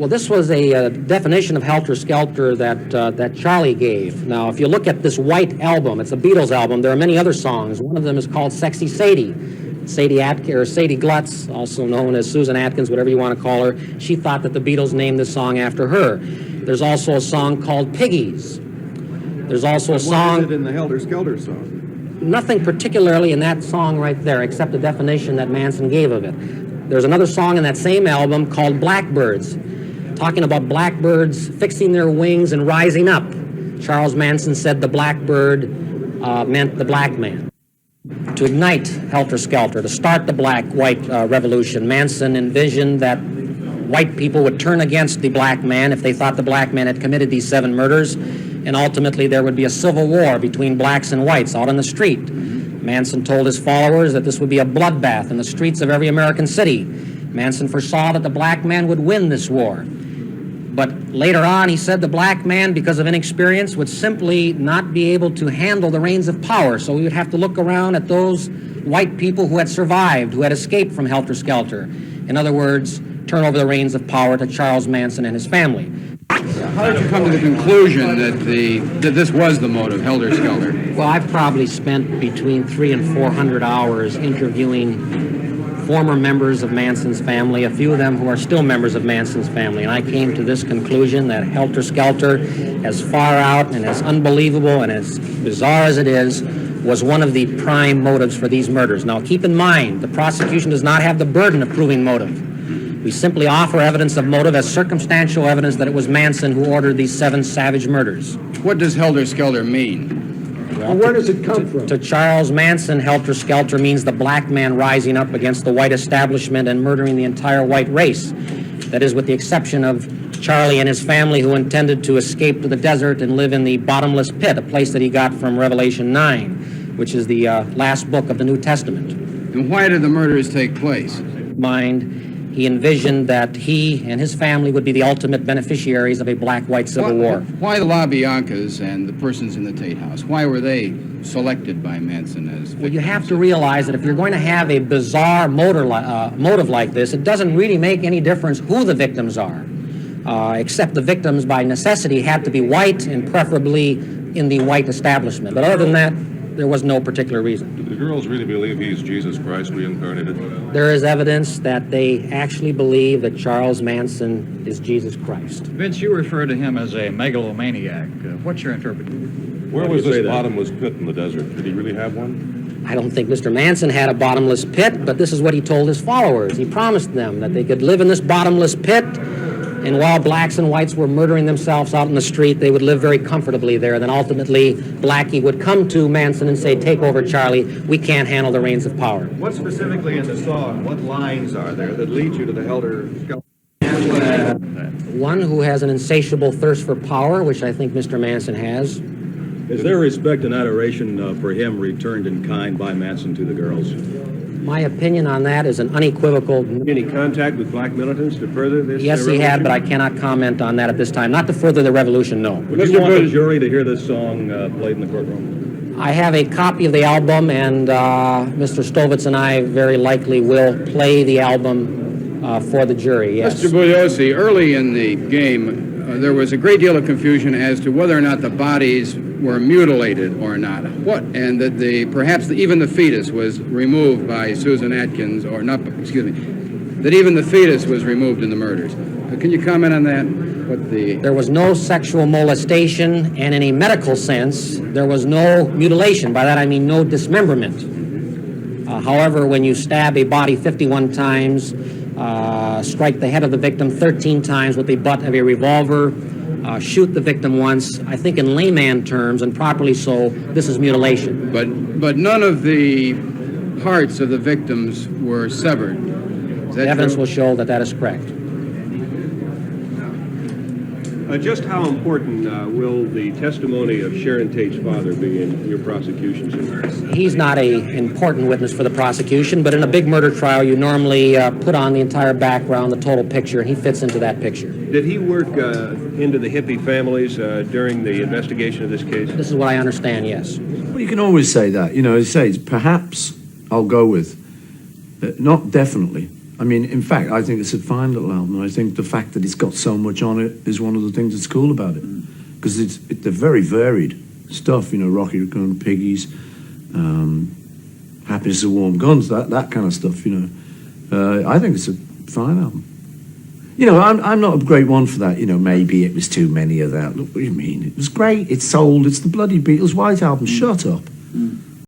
Well, this was a definition of Helter Skelter that Charlie gave. Now, if you look at this White album, it's a Beatles album. There are many other songs. One of them is called Sexy Sadie. Sadie Glutz, also known as Susan Atkins, whatever you want to call her, she thought that the Beatles named this song after her. There's also a song called Piggies. There's also a song... What is it in the Helter Skelter song? Nothing particularly in that song right there, except the definition that Manson gave of it. There's another song in that same album called Blackbirds, talking about blackbirds fixing their wings and rising up. Charles Manson said the blackbird meant the black man. To ignite Helter Skelter, to start the black-white revolution, Manson envisioned that white people would turn against the black man if they thought the black man had committed these 7 murders, and ultimately there would be a civil war between blacks and whites out on the street. Manson told his followers that this would be a bloodbath in the streets of every American city. Manson foresaw that the black man would win this war. But later on, he said the black man, because of inexperience, would simply not be able to handle the reins of power. So we would have to look around at those white people who had survived, who had escaped from Helter Skelter. In other words, turn over the reins of power to Charles Manson and his family. How did you come to the conclusion that this was the motive, Helter Skelter? Well, I've probably spent between 300 and 400 hours interviewing former members of Manson's family, a few of them who are still members of Manson's family, and I came to this conclusion that Helter Skelter, as far out and as unbelievable and as bizarre as it is, was one of the prime motives for these murders. Now, keep in mind, the prosecution does not have the burden of proving motive. We simply offer evidence of motive as circumstantial evidence that it was Manson who ordered these 7 savage murders. What does Helter Skelter mean? Well, where does it come from? To Charles Manson, Helter Skelter means the black man rising up against the white establishment and murdering the entire white race. That is, with the exception of Charlie and his family, who intended to escape to the desert and live in the bottomless pit, a place that he got from Revelation 9, which is the last book of the New Testament. And why did the murders take place? He envisioned that he and his family would be the ultimate beneficiaries of a black-white civil war. Why the La Biancas and the persons in the Tate House? Why were they selected by Manson as victims? Well, you have to realize that if you're going to have a bizarre motive like this, it doesn't really make any difference who the victims are, except the victims by necessity had to be white and preferably in the white establishment. But other than that, there was no particular reason. Do the girls really believe he's Jesus Christ reincarnated? There is evidence that they actually believe that Charles Manson is Jesus Christ. Vince, you refer to him as a megalomaniac. What's your interpretation? Where was this bottomless pit in the desert? Did he really have one? I don't think Mr. Manson had a bottomless pit, but this is what he told his followers. He promised them that they could live in this bottomless pit, and while blacks and whites were murdering themselves out in the street, they would live very comfortably there. Then ultimately, Blackie would come to Manson and say, "Take over, Charlie. We can't handle the reins of power." What specifically in the song, what lines are there that lead you to the Helter Skelter? One who has an insatiable thirst for power, which I think Mr. Manson has. Is there respect and adoration for him returned in kind by Manson to the girls? My opinion on that is an unequivocal... Any contact with black militants to further this? Yes, he had, but I cannot comment on that at this time. Not to further the revolution, no. Would you want the jury to hear this song played in the courtroom? I have a copy of the album, and Mr. Stovitz and I very likely will play the album for the jury, yes. Mr. Bugliosi, early in the game, there was a great deal of confusion as to whether or not the bodies were mutilated or not. And that perhaps even the fetus was removed by Susan Atkins, or not, excuse me, that even the fetus was removed in the murders. Can you comment on that? There was no sexual molestation, and in a medical sense, there was no mutilation. By that I mean no dismemberment. However, when you stab a body 51 times, strike the head of the victim 13 times with the butt of a revolver, shoot the victim once, I think in layman terms, and properly so, this is mutilation. But none of the parts of the victims were severed. The evidence will show that that is correct. Just how important will the testimony of Sharon Tate's father be in your prosecution, sir? He's not an important witness for the prosecution, but in a big murder trial, you normally put on the entire background, the total picture, and he fits into that picture. Did he work into the hippie families during the investigation of this case? This is what I understand, yes. Well, you can always say that. You know, as I say, perhaps I'll go with, not definitely. I mean, in fact, I think it's a fine little album. And I think the fact that it's got so much on it is one of the things that's cool about it. Because they're very varied stuff, you know, Rocky Raccoon, Piggies, Happiness of Warm Guns, that kind of stuff, you know. I think it's a fine album. You know, I'm not a great one for that, you know, maybe it was too many of that. Look, what do you mean? It was great, it sold, it's the bloody Beatles' White Album, shut up.